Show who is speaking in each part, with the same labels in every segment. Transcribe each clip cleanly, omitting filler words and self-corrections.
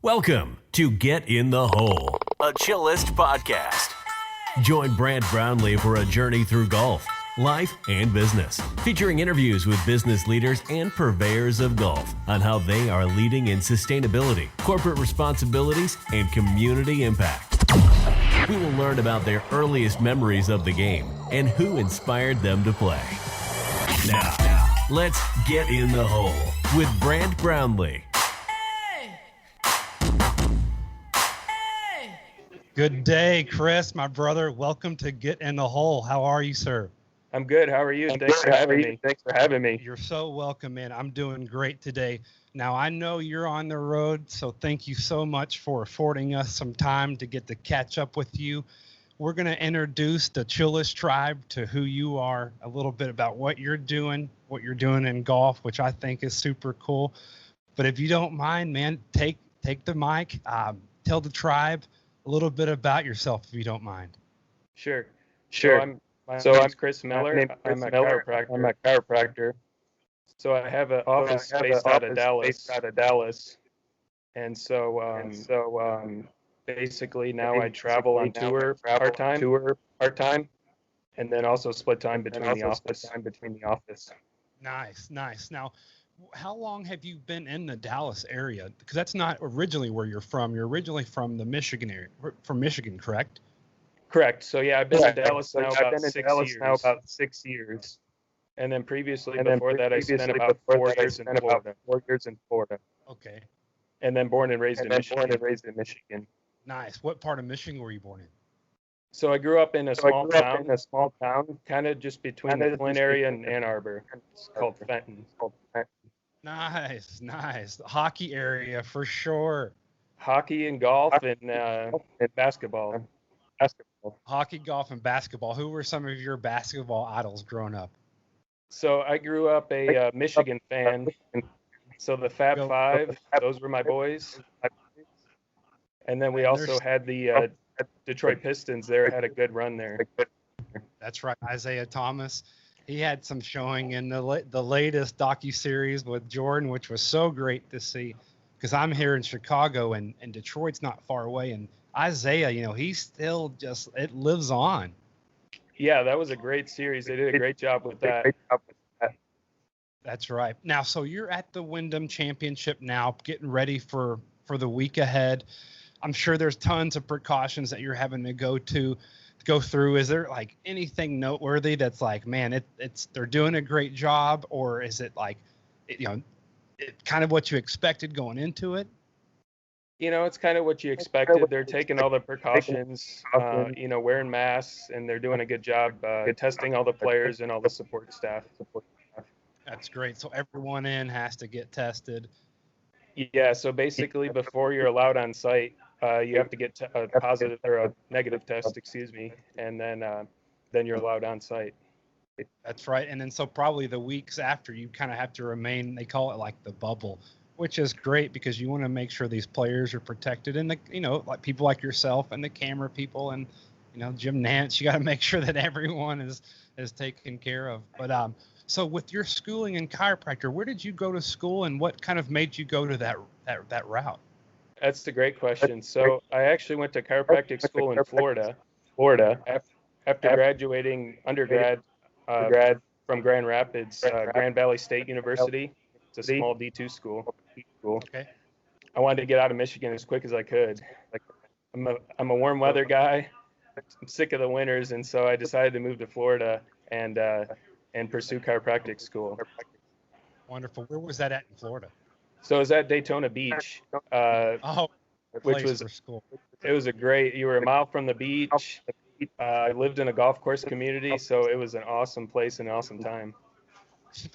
Speaker 1: Welcome to Get in the Hole, a Chillest podcast. Join Brant Brownlee for a journey through golf, life, and business, featuring interviews with business leaders and purveyors of golf on how they are leading in sustainability, corporate responsibilities, and community impact. We will learn about their earliest memories of the game and who inspired them to play. Now, let's get in the hole with Brant Brownlee.
Speaker 2: Good day, Chris, my brother. Welcome to Get in the Hole. How are you, sir?
Speaker 3: I'm good. How are you? Thanks for having me.
Speaker 2: You're so welcome, man. I'm doing great today. Now, I know you're on the road, so thank you so much for affording us some time to get to catch up with you. We're going to introduce the Chillest tribe to who you are, a little bit about what you're doing in golf, which I think is super cool. But if you don't mind, man, take the mic, tell the tribe a little bit about yourself, if you don't mind.
Speaker 3: Sure. My name's Chris Miller. I'm a chiropractor. So I have an office based out of Dallas. And so basically now I travel on tour part-time, and then also split time between the office.
Speaker 2: Nice. Now, how long have you been in the Dallas area? Because that's not originally where you're from. You're originally from the Michigan area, from Michigan, correct?
Speaker 3: Correct. So yeah, I've been in Dallas now about 6 years. And then before that, I spent about 4 years in Florida.
Speaker 2: Okay.
Speaker 3: And then born and raised in Michigan.
Speaker 2: Nice. What part of Michigan were you born in?
Speaker 3: So I grew up in a small town, kind of just between the Flint area and Ann Arbor. It's called Fenton.
Speaker 2: Nice. Hockey area for sure.
Speaker 3: Hockey and golf and basketball.
Speaker 2: Hockey, golf, and basketball. Who were some of your basketball idols growing up?
Speaker 3: So I grew up a Michigan fan. So the Fab Five, those were my boys. And then we also had the Detroit Pistons. They had a good run there.
Speaker 2: That's right, Isaiah Thomas. He had some showing in the latest docuseries with Jordan, which was so great to see. Because I'm here in Chicago and Detroit's not far away, and Isaiah, he's still it lives on.
Speaker 3: Yeah, that was a great series. They did a great job with that.
Speaker 2: That's right. Now, so you're at the Wyndham Championship now, getting ready for the week ahead. I'm sure there's tons of precautions that you're having to go through. Is there like anything noteworthy that's like, man, they're doing a great job, or is it like, kind of what you expected going into it?
Speaker 3: It's kind of what you expected. They're taking all the precautions, wearing masks, and they're doing a good job testing all the players and all the support staff.
Speaker 2: That's great. So everyone in has to get tested.
Speaker 3: Yeah. So basically, before you're allowed on site, you have to get a positive or a negative test, and then you're allowed on site.
Speaker 2: That's right. And then so probably the weeks after, you kind of have to remain, they call it like the bubble, which is great because you want to make sure these players are protected, and like people like yourself and the camera people and Jim Nance, you got to make sure that everyone is taken care of. But so with your schooling in chiropractor, where did you go to school, and what kind of made you go to that route?
Speaker 3: That's a great question. So I actually went to chiropractic school in Florida. After graduating undergrad from Grand Rapids, Grand Valley State University. It's a small D2 school.
Speaker 2: Okay.
Speaker 3: I wanted to get out of Michigan as quick as I could. I'm a warm weather guy. I'm sick of the winters, and so I decided to move to Florida and pursue chiropractic school.
Speaker 2: Wonderful. Where was that at in Florida?
Speaker 3: So it was at Daytona Beach, which was
Speaker 2: for school.
Speaker 3: It was you were a mile from the beach. I lived in a golf course community, so it was an awesome place and an awesome time.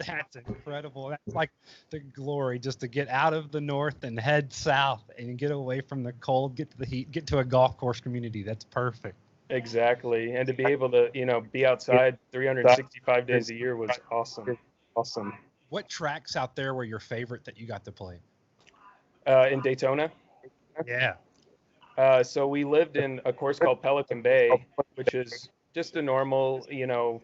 Speaker 2: That's incredible. That's like the glory, just to get out of the north and head south and get away from the cold, get to the heat, get to a golf course community. That's perfect.
Speaker 3: Exactly. And to be able to, be outside 365 days a year was awesome.
Speaker 2: What tracks out there were your favorite that you got to play?
Speaker 3: In Daytona?
Speaker 2: Yeah.
Speaker 3: So we lived in a course called Pelican Bay, which is just a normal,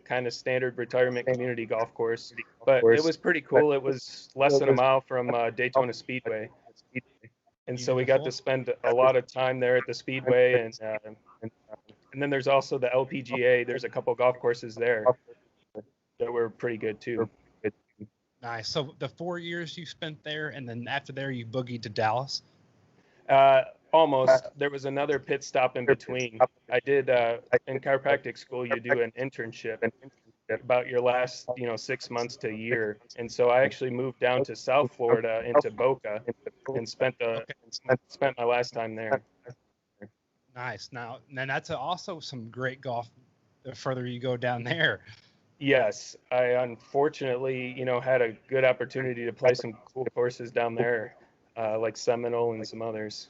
Speaker 3: kind of standard retirement community golf course. But it was pretty cool. It was less than a mile from Daytona Speedway. And so we got to spend a lot of time there at the Speedway, and then there's also the LPGA. There's a couple golf courses there that were pretty good too.
Speaker 2: Nice. So the 4 years you spent there, and then after there you boogied to Dallas?
Speaker 3: Almost. There was another pit stop in between. I did in chiropractic school. You do an internship about your last 6 months to a year, and so I actually moved down to South Florida into Boca and spent my last time there.
Speaker 2: Nice. Now that's also some great golf the further you go down there.
Speaker 3: Yes, I unfortunately had a good opportunity to play some cool courses down there, like Seminole and some others.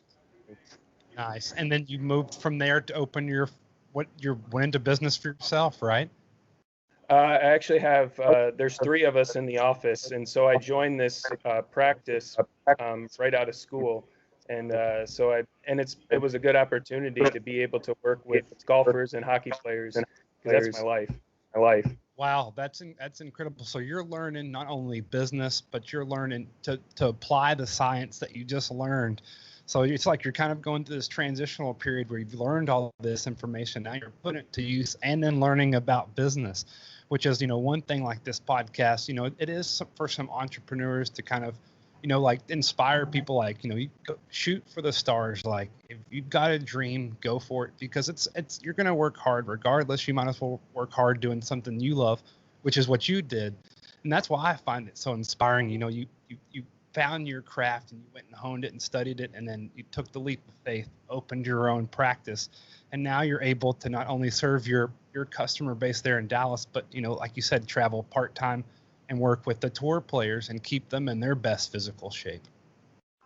Speaker 2: Nice. And then you moved from there to open went into business for yourself, right?
Speaker 3: I actually have, there's 3 of us in the office. And so I joined this practice right out of school. And it was a good opportunity to be able to work with golfers and hockey players, because that's my life.
Speaker 2: Wow, that's incredible. So you're learning not only business, but you're learning to apply the science that you just learned. So it's like you're kind of going through this transitional period where you've learned all this information. Now you're putting it to use and then learning about business, which is, one thing like this podcast, it is for some entrepreneurs to kind of, like inspire people, like, you go shoot for the stars. Like if you've got a dream, go for it, because you're going to work hard regardless. You might as well work hard doing something you love, which is what you did. And that's why I find it so inspiring. You found your craft and you went and honed it and studied it, and then you took the leap of faith, opened your own practice, and now you're able to not only serve your customer base there in Dallas, but like you said, travel part-time and work with the tour players and keep them in their best physical shape.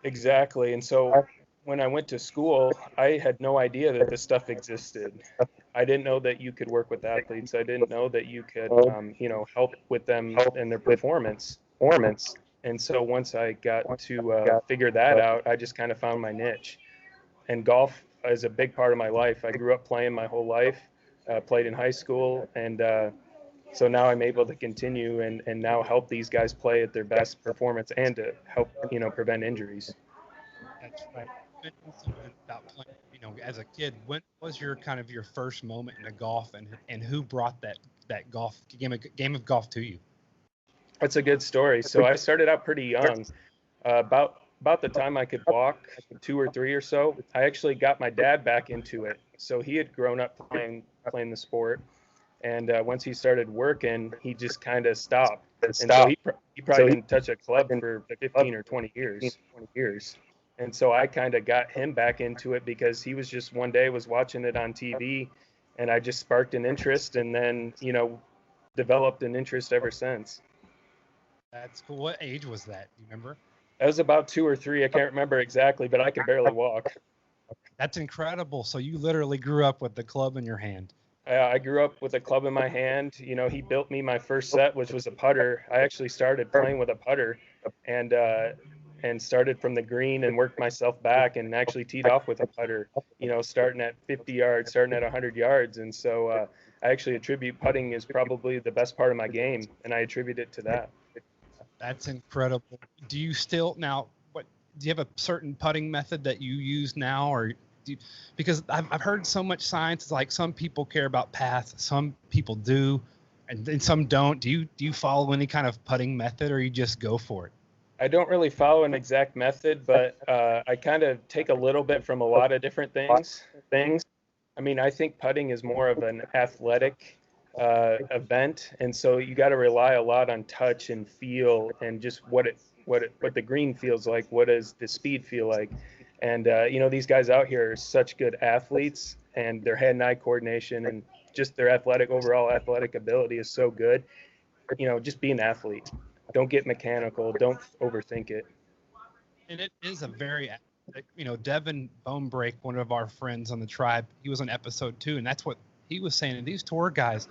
Speaker 3: Exactly. And so when I went to school, I had no idea that this stuff existed. I didn't know that you could work with athletes. I didn't know that you could help with them and their performance. And so once I got to figure that out, I just kind of found my niche. And golf is a big part of my life. I grew up playing my whole life, played in high school, and so now I'm able to continue and now help these guys play at their best performance and to help, prevent injuries.
Speaker 2: That's right. About playing, as a kid, when was your first moment in the golf, and who brought that golf game of golf to you?
Speaker 3: That's a good story. So I started out pretty young, about the time I could walk, 2 or 3 or so. I actually got my dad back into it. So he had grown up playing the sport, and once he started working, he just kind of stopped. And so he probably didn't touch a club for 15 or 20 years. And so I kind of got him back into it because he was just one day was watching it on TV, and I just sparked an interest, and then developed an interest ever since.
Speaker 2: That's cool. What age was that? Do you remember?
Speaker 3: I was about 2 or 3. I can't remember exactly, but I could barely walk.
Speaker 2: That's incredible. So you literally grew up with the club in your hand.
Speaker 3: I grew up with a club in my hand. He built me my first set, which was a putter. I actually started playing with a putter and started from the green and worked myself back and actually teed off with a putter, starting at 50 yards, starting at 100 yards. And so I actually attribute putting is probably the best part of my game, and I attribute it to that.
Speaker 2: That's incredible. Do you still now? Do you have a certain putting method that you use now, or because I've heard so much science? It's like some people care about paths, some people do, and some don't. Do you follow any kind of putting method, or you just go for it?
Speaker 3: I don't really follow an exact method, but I kind of take a little bit from a lot of different things. I mean, I think putting is more of an athletic event, and so you got to rely a lot on touch and feel and just what the green feels like. What does the speed feel like? And these guys out here are such good athletes, and their hand-eye coordination and just their overall athletic ability is so good. Just be an athlete. Don't get mechanical. Don't overthink it.
Speaker 2: And it is a very, Devin Bonebreak, one of our friends on the tribe, he was on episode 2, and that's what he was saying. And these tour guys,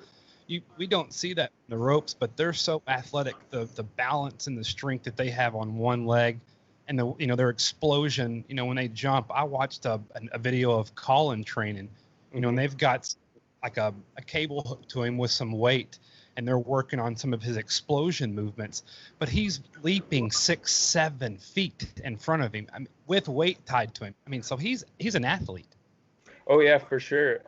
Speaker 2: we don't see that in the ropes, but they're so athletic. The balance and the strength that they have on one leg, and their explosion. When they jump, I watched a video of Colin training. And they've got like a cable hooked to him with some weight, and they're working on some of his explosion movements. But he's leaping 6-7 feet in front of him, I mean, with weight tied to him. I mean, so he's an athlete.
Speaker 3: Oh yeah, for sure.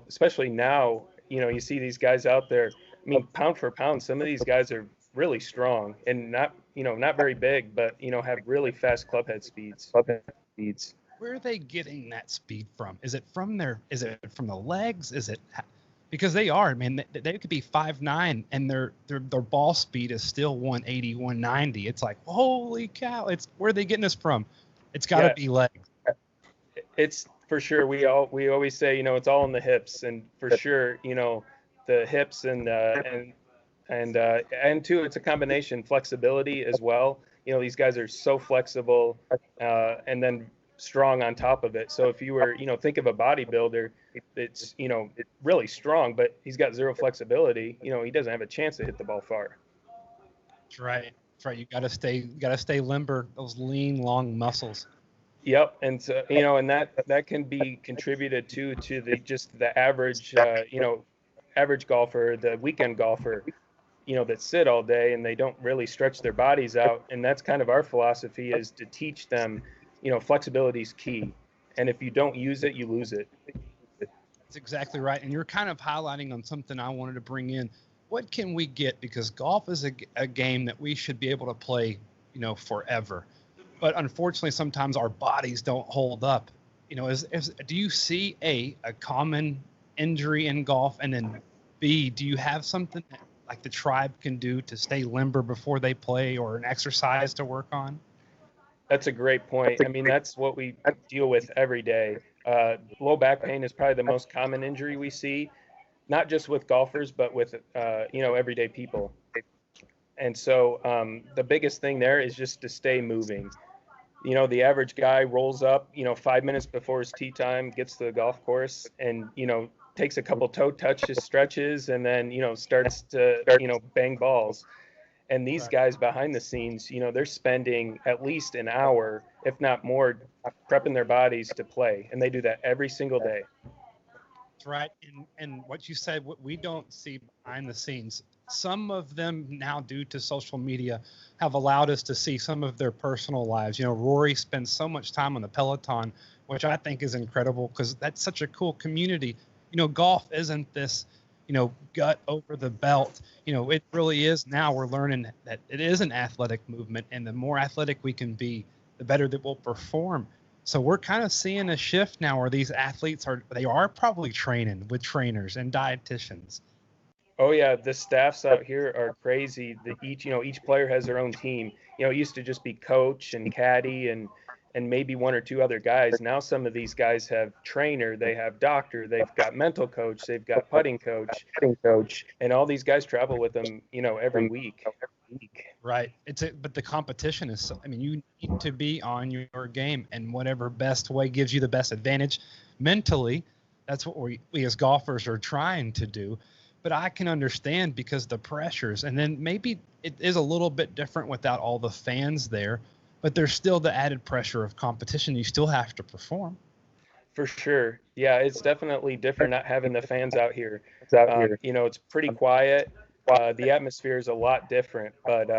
Speaker 3: Especially now, you see these guys out there. I mean, pound for pound, some of these guys are really strong and not very big, but have really fast club head speeds.
Speaker 2: Where are they getting that speed from? Is it from the legs? Because they are, man, they could be 5'9" and their ball speed is still 180, 190. It's like, holy cow, where are they getting this from? It's got to be legs.
Speaker 3: It's for sure. We always say, it's all in the hips, and for sure, the hips and too, it's a combination flexibility as well. These guys are so flexible, and then strong on top of it. So if you were, think of a bodybuilder, it's really strong, but he's got zero flexibility. He doesn't have a chance to hit the ball far.
Speaker 2: That's right. You got to stay limber. Those lean, long muscles.
Speaker 3: Yep, and so and that can be contributed to the average average golfer, the weekend golfer, that sit all day and they don't really stretch their bodies out. And that's kind of our philosophy, is to teach them, flexibility is key, and if you don't use it, you lose it.
Speaker 2: That's exactly right, and you're kind of highlighting on something I wanted to bring in. What can we get? Because golf is a game that we should be able to play, forever. But unfortunately, sometimes our bodies don't hold up. Do you see a common injury in golf? And then B, do you have something that, like, the tribe can do to stay limber before they play, or an exercise to work on?
Speaker 3: That's a great point. I mean, that's what we deal with every day. Low back pain is probably the most common injury we see, not just with golfers, but with, everyday people. And so the biggest thing there is just to stay moving. The average guy rolls up, 5 minutes before his tee time, gets to the golf course, and, takes a couple toe touches, stretches, and then, starts to, bang balls. And these guys behind the scenes, they're spending at least an hour, if not more, prepping their bodies to play. And they do that every single day.
Speaker 2: That's right. And what you said, what we don't see behind the scenes, some of them now, due to social media, have allowed us to see some of their personal lives. Rory spends so much time on the Peloton, which I think is incredible, because that's such a cool community. Golf isn't this, gut over the belt. It really is. Now we're learning that it is an athletic movement, and the more athletic we can be, the better that we'll perform. So we're kind of seeing a shift now where these athletes are probably training with trainers and dietitians.
Speaker 3: Oh yeah, the staffs out here are crazy. Each player has their own team. It used to just be coach and caddy and maybe one or two other guys. Now some of these guys have trainer, they have doctor, they've got mental coach, they've got putting coach, and all these guys travel with them, every week.
Speaker 2: Right. But the competition is you need to be on your game, and whatever best way gives you the best advantage mentally. That's what we as golfers are trying to do. But I can understand, because the pressures, and then maybe it is a little bit different without all the fans there, but there's still the added pressure of competition. You still have to perform.
Speaker 3: For sure. Yeah, it's definitely different not having the fans out here. It's pretty quiet. The atmosphere is a lot different, but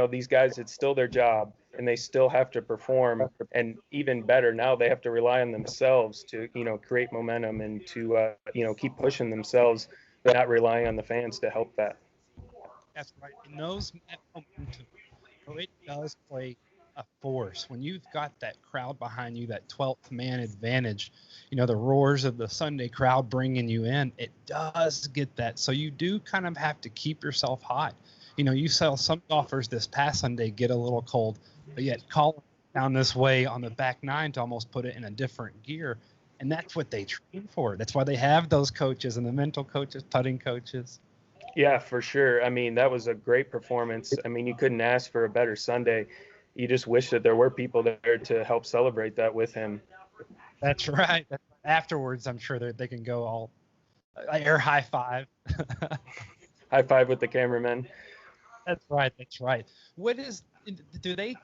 Speaker 3: these guys, it's still their job, and they still have to perform. And even better, now they have to rely on themselves to, create momentum and to, keep pushing themselves, but not relying on the fans to help that.
Speaker 2: That's right. And those momentum, it does play a force. When you've got that crowd behind you, that 12th man advantage, the roars of the Sunday crowd bringing you in, it does get that. So you do kind of have to keep yourself hot. You saw some golfers this past Sunday get a little cold, but yet call down this way on the back nine to almost put it in a different gear. And that's what they train for. That's why they have those coaches and the mental coaches, putting coaches.
Speaker 3: Yeah, for sure. That was a great performance. You couldn't ask for a better Sunday. You just wish that there were people there to help celebrate that with him.
Speaker 2: That's right. Afterwards, I'm sure they can go all air high five.
Speaker 3: High five with the cameraman.
Speaker 2: That's right.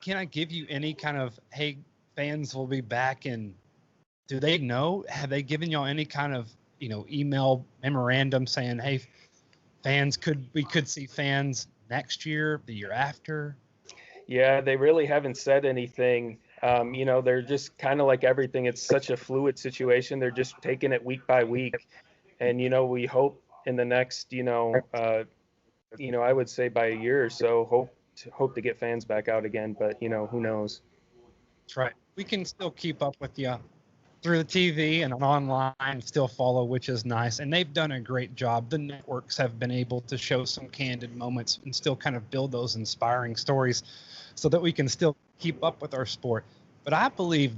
Speaker 2: Can I give you any kind of, hey, fans will be back, and do they know? Have they given y'all any kind of, email memorandum saying, hey, we could see fans next year, the year after?
Speaker 3: Yeah, they really haven't said anything. They're just kind of like everything. It's such a fluid situation. They're just taking it week by week. And, we hope in the next, I would say by a year or so, hope to get fans back out again. But, who knows?
Speaker 2: That's right. We can still keep up with you through the TV and online, still follow, which is nice. And they've done a great job. The networks have been able to show some candid moments and still kind of build those inspiring stories so that we can still keep up with our sport. But I believe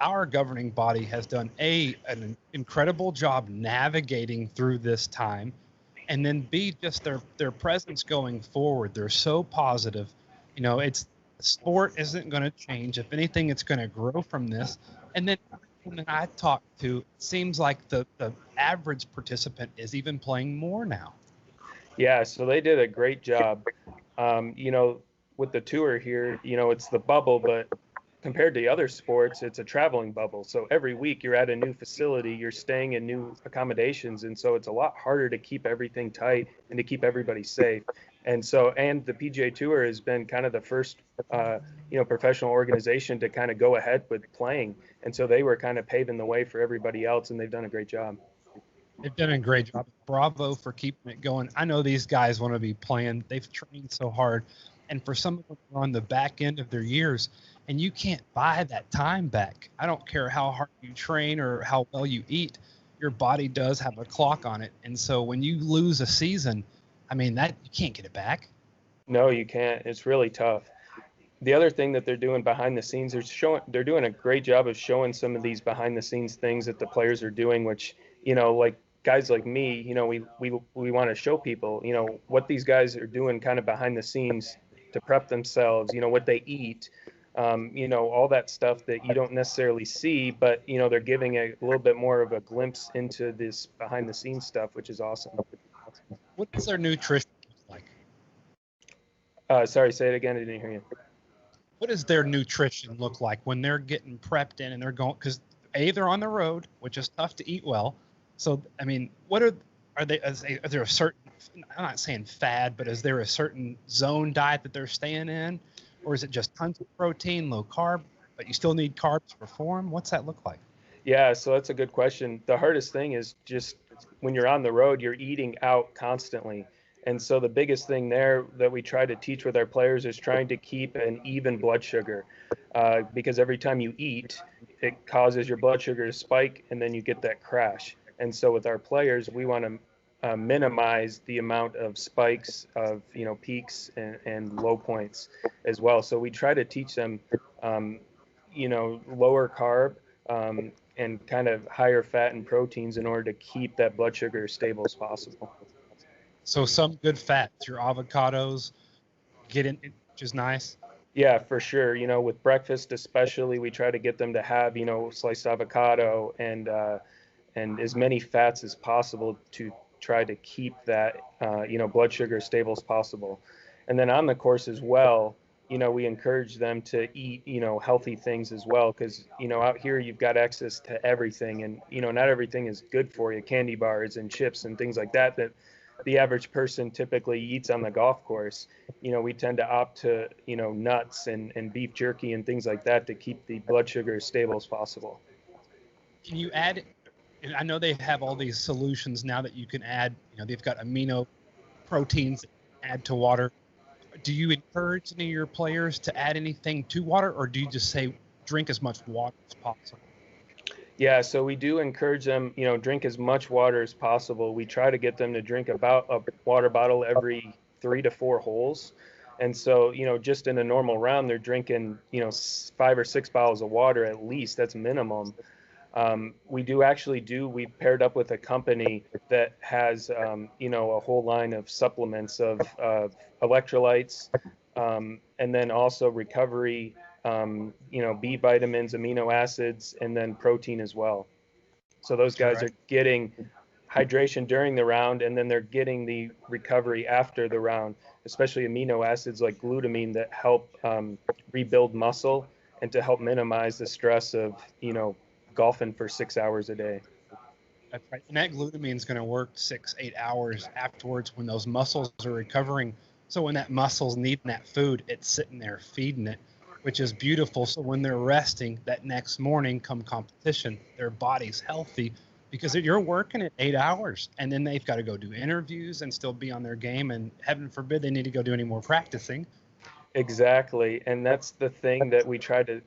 Speaker 2: our governing body has done an incredible job navigating through this time, and then B, just their presence going forward. They're so positive. Sport isn't going to change. If anything, it's going to grow from this. And then when I talk to, it seems like the average participant is even playing more now.
Speaker 3: Yeah, so they did a great job. With the tour here, it's the bubble, but compared to other sports, it's a traveling bubble. So every week you're at a new facility, you're staying in new accommodations. And so it's a lot harder to keep everything tight and to keep everybody safe. And the PGA Tour has been kind of the first, professional organization to kind of go ahead with playing. And so they were kind of paving the way for everybody else, and they've done a great job.
Speaker 2: They've done a great job. Bravo for keeping it going. I know these guys want to be playing. They've trained so hard. And for some of them are on the back end of their years, and you can't buy that time back. I don't care how hard you train or how well you eat. Your body does have a clock on it. And so when you lose a season, that you can't get it back.
Speaker 3: No, you can't. It's really tough. The other thing that they're doing behind the scenes, they're doing a great job of showing some of these behind the scenes things that the players are doing, which, like guys like me, we want to show people, what these guys are doing kind of behind the scenes to prep themselves, what they eat, all that stuff that you don't necessarily see, but, they're giving a little bit more of a glimpse into this behind the scenes stuff, which is awesome.
Speaker 2: What is their nutrition like?
Speaker 3: Sorry, say it again. I didn't hear you.
Speaker 2: What does their nutrition look like when they're getting prepped in and they're going, because they're on the road, which is tough to eat well. So, what is there a certain, I'm not saying fad, but is there a certain zone diet that they're staying in? Or is it just tons of protein, low carb, but you still need carbs to perform? What's that look like?
Speaker 3: Yeah, so that's a good question. The hardest thing is just when you're on the road, you're eating out constantly. And so the biggest thing there that we try to teach with our players is trying to keep an even blood sugar, because every time you eat, it causes your blood sugar to spike, and then you get that crash. And so with our players, we want to minimize the amount of spikes of, peaks and low points as well. So we try to teach them, lower carb and kind of higher fat and proteins in order to keep that blood sugar as stable as possible.
Speaker 2: So some good fats, your avocados, get in, which is nice.
Speaker 3: Yeah, for sure. With breakfast especially, we try to get them to have, sliced avocado and as many fats as possible to try to keep that, blood sugar as stable as possible. And then on the course as well, we encourage them to eat, healthy things as well, because, out here you've got access to everything, and, not everything is good for you. Candy bars and chips and things like that the average person typically eats on the golf course. We tend to opt to, nuts and beef jerky and things like that to keep the blood sugar as stable as possible.
Speaker 2: Can you add, and I know they have all these solutions now that you can add, they've got amino proteins that add to water. Do you encourage any of your players to add anything to water, or do you just say drink as much water as possible?
Speaker 3: Yeah, so we do encourage them, drink as much water as possible. We try to get them to drink about a water bottle every 3 to 4 holes. And so, just in a normal round, they're drinking, 5 or 6 bottles of water at least. That's minimum. We've paired up with a company that has, a whole line of supplements of electrolytes, and then also recovery, B vitamins, amino acids, and then protein as well. So those guys are getting hydration during the round, and then they're getting the recovery after the round, especially amino acids like glutamine that help rebuild muscle and to help minimize the stress of, golfing for 6 hours a day.
Speaker 2: That's right. And that glutamine is going to work 6-8 hours afterwards when those muscles are recovering. So when that muscle's needing that food, it's sitting there feeding it, which is beautiful. So when they're resting that next morning come competition, their body's healthy because you're working at 8 hours and then they've got to go do interviews and still be on their game. And heaven forbid they need to go do any more practicing.
Speaker 3: Exactly. And that's the thing that we try to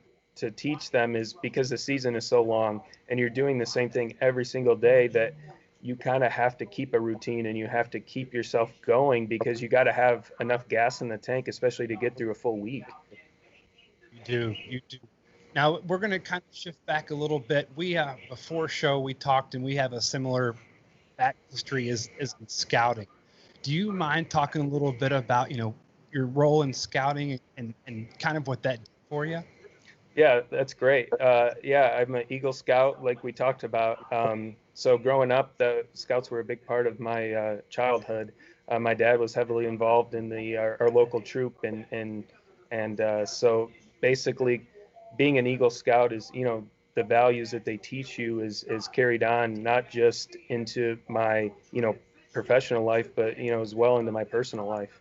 Speaker 3: teach them, is because the season is so long and you're doing the same thing every single day, that you kind of have to keep a routine and you have to keep yourself going, because you got to have enough gas in the tank, especially to get through a full week.
Speaker 2: You do. Now we're going to kind of shift back a little bit. We before show we talked, and we have a similar back history as in scouting. Do you mind talking a little bit about your role in scouting and kind of what that did for you?
Speaker 3: Yeah, that's great. Yeah, I'm an Eagle Scout, like we talked about. So growing up, the Scouts were a big part of my childhood. My dad was heavily involved in our local troop, and so basically, being an Eagle Scout is, the values that they teach you is carried on not just into my professional life, but as well into my personal life.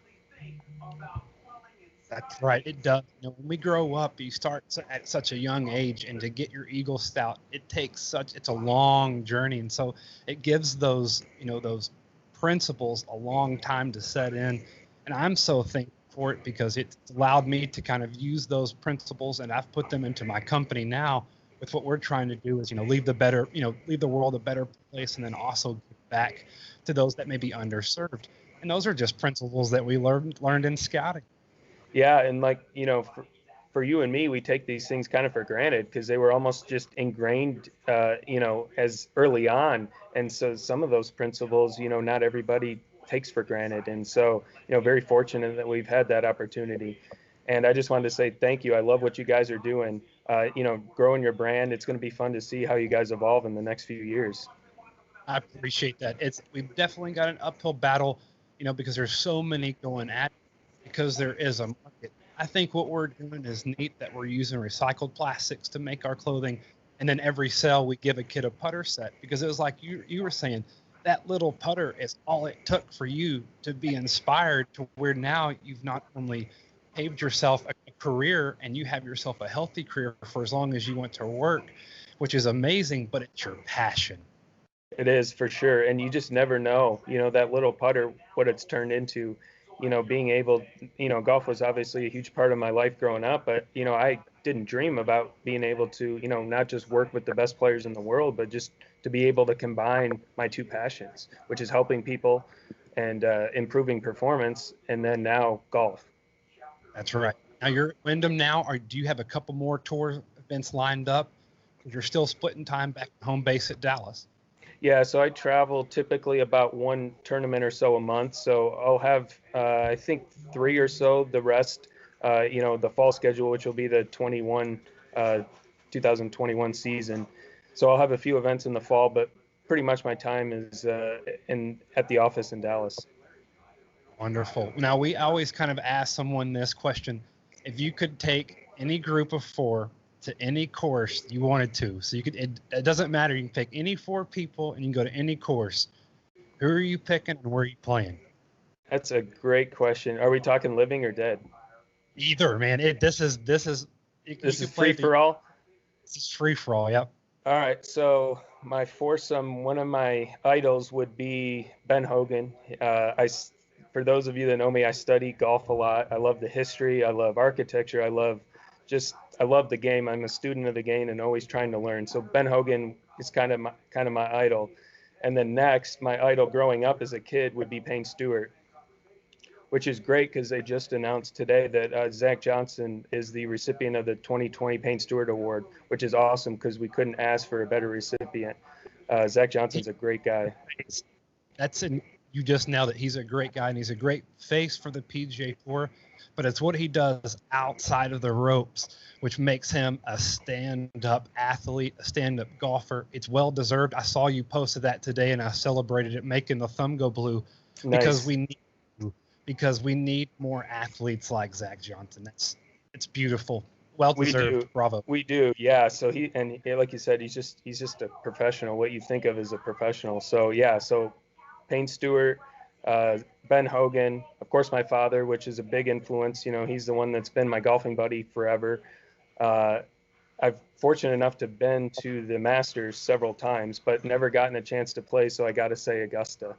Speaker 2: That's right. It does. When we grow up, you start at such a young age, and to get your Eagle Scout, it's a long journey. And so it gives those principles a long time to set in. And I'm so thankful for it, because it's allowed me to kind of use those principles, and I've put them into my company now with what we're trying to do is, leave the world a better place, and then also give back to those that may be underserved. And those are just principles that we learned in scouting.
Speaker 3: Yeah, and for you and me, we take these things kind of for granted because they were almost just ingrained, as early on. And so some of those principles, not everybody takes for granted. And so, very fortunate that we've had that opportunity. And I just wanted to say thank you. I love what you guys are doing. Growing your brand. It's going to be fun to see how you guys evolve in the next few years.
Speaker 2: I appreciate that. We've definitely got an uphill battle, because there's so many going at it, because there is a market. I think what we're doing is neat, that we're using recycled plastics to make our clothing. And then every sale we give a kid a putter set, because it was like you were saying, that little putter is all it took for you to be inspired to where now you've not only paved yourself a career, and you have yourself a healthy career for as long as you want to work, which is amazing, but it's your passion.
Speaker 3: It is, for sure. And you just never know, that little putter, what it's turned into. Being able, golf was obviously a huge part of my life growing up, but, I didn't dream about being able to, not just work with the best players in the world, but just to be able to combine my two passions, which is helping people and improving performance, and then now golf.
Speaker 2: That's right. Now you're at Wyndham now, or do you have a couple more tour events lined up? Because you're still splitting time back at home base at Dallas.
Speaker 3: Yeah, so I travel typically about one tournament or so a month. So I'll have, I think, 3 or so. The rest, the fall schedule, which will be the 2021 season. So I'll have a few events in the fall, but pretty much my time is at the office in Dallas.
Speaker 2: Wonderful. Now, we always kind of ask someone this question: if you could take any group of 4 to any course you wanted to, so you could, it doesn't matter, you can pick any 4 people and you can go to any course, who are you picking and where are you playing?
Speaker 3: That's a great question. Are we talking living or dead?
Speaker 2: Either, man. This is
Speaker 3: free for all.
Speaker 2: This is free for all. Yep.
Speaker 3: All right, so my foursome, one of my idols would be Ben Hogan. For those of you that know me, I study golf a lot. I love the history. I love architecture. I love the game. I'm a student of the game and always trying to learn. So Ben Hogan is kind of my idol. And then next, my idol growing up as a kid would be Payne Stewart, which is great because they just announced today that Zach Johnson is the recipient of the 2020 Payne Stewart Award, which is awesome because we couldn't ask for a better recipient. Zach Johnson's a great guy.
Speaker 2: You just nailed it. He's a great guy, and he's a great face for the PGA Tour, but it's what he does outside of the ropes, which makes him a stand-up athlete, a stand-up golfer. It's well-deserved. I saw you posted that today, and I celebrated it, making the thumb go blue.
Speaker 3: Nice.
Speaker 2: Because we need more athletes like Zach Johnson. It's beautiful. Well deserved. Bravo.
Speaker 3: We do. Yeah. So like you said, he's just a professional. What you think of as a professional. So yeah. So Payne Stewart, Ben Hogan, of course, my father, which is a big influence. You know, he's the one that's been my golfing buddy forever. I've fortunate enough to been to the Masters several times, but never gotten a chance to play. So I got to say Augusta.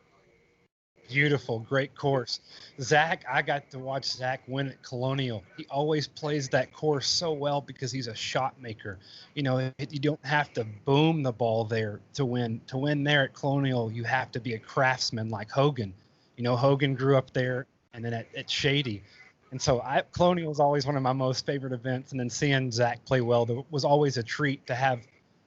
Speaker 2: Beautiful, great course. Zach, I got to watch Zach win at Colonial. He always plays that course so well because he's a shot maker. You know, you don't have to boom the ball there to win. To win there at Colonial, you have to be a craftsman like Hogan. You know, Hogan grew up there and then at Shady. And so Colonial was always one of my most favorite events. And then seeing Zach play well was always a treat to have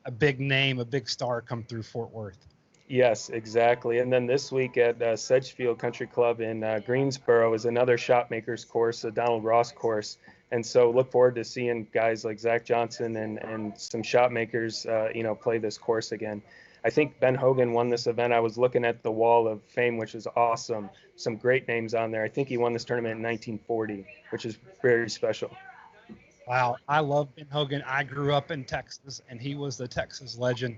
Speaker 2: a big name, a big star come through Fort Worth.
Speaker 3: Yes, exactly. And then this week at Sedgefield Country Club in Greensboro is another shot makers course, a Donald Ross course. And so look forward to seeing guys like Zach Johnson and some shot makers, play this course again. I think Ben Hogan won this event. I was looking at the Wall of Fame, which is awesome. Some great names on there. I think he won this tournament in 1940, which is very special.
Speaker 2: Wow. I love Ben Hogan. I grew up in Texas, and he was the Texas legend.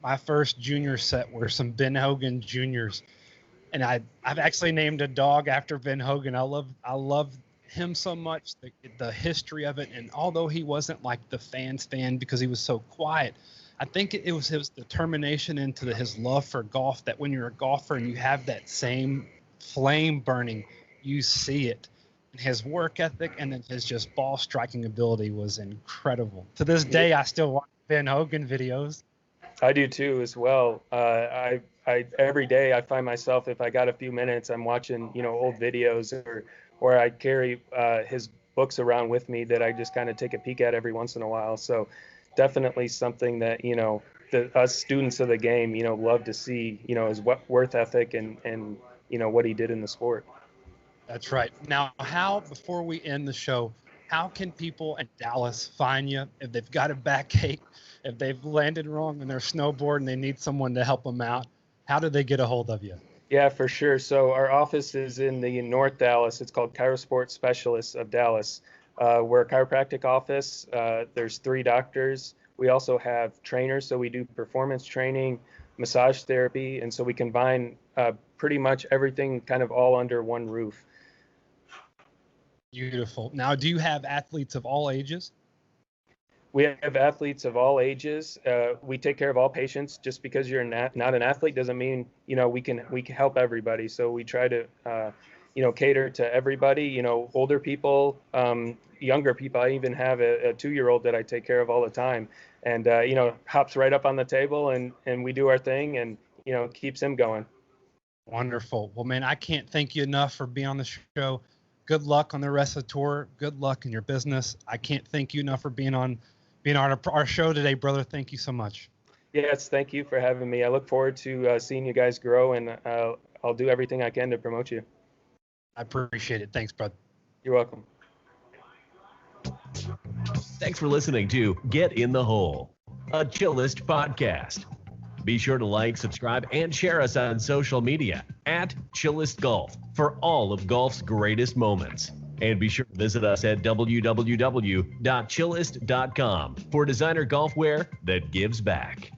Speaker 2: My first junior set were some Ben Hogan juniors, and I've actually named a dog after Ben Hogan. I love him so much, the history of it, and although he wasn't like the fans' fan because he was so quiet, I think it was his determination into his love for golf that when you're a golfer and you have that same flame burning, you see it. And his work ethic and then his just ball striking ability was incredible. To this day, I still watch Ben Hogan videos.
Speaker 3: I do too, as well. I every day I find myself, if I got a few minutes, I'm watching, old videos or I carry his books around with me that I just kind of take a peek at every once in a while. So definitely something that, us students of the game, love to see, his work ethic and what he did in the sport.
Speaker 2: That's right. Now, before we end the show, how can people in Dallas find you if they've got a backache? If they've landed wrong on their snowboard and they need someone to help them out, how do they get a hold of you?
Speaker 3: Yeah, for sure. So our office is in the North Dallas. It's called Chirosport Specialists of Dallas. We're a chiropractic office. There's 3 doctors. We also have trainers, so we do performance training, massage therapy, and so we combine pretty much everything kind of all under one roof.
Speaker 2: Beautiful. Now, do you have athletes of all ages?
Speaker 3: We have athletes of all ages. We take care of all patients. Just because you're not an athlete doesn't mean, we can help everybody. So we try to, cater to everybody, older people, younger people. I even have a 2-year-old that I take care of all the time and, hops right up on the table and we do our thing and, keeps him going.
Speaker 2: Wonderful. Well, man, I can't thank you enough for being on the show. Good luck on the rest of the tour. Good luck in your business. I can't thank you enough for being on our show today, brother. Thank you so much.
Speaker 3: Yes, thank you for having me. I look forward to seeing you guys grow, and I'll do everything I can to promote you.
Speaker 2: I appreciate it. Thanks, bud.
Speaker 3: You're welcome.
Speaker 1: Thanks for listening to Get in the Hole, a Chillest podcast. Be sure to like, subscribe, and share us on social media at Chillest Golf for all of golf's greatest moments. And be sure to visit us at www.chillest.com for designer golf wear that gives back.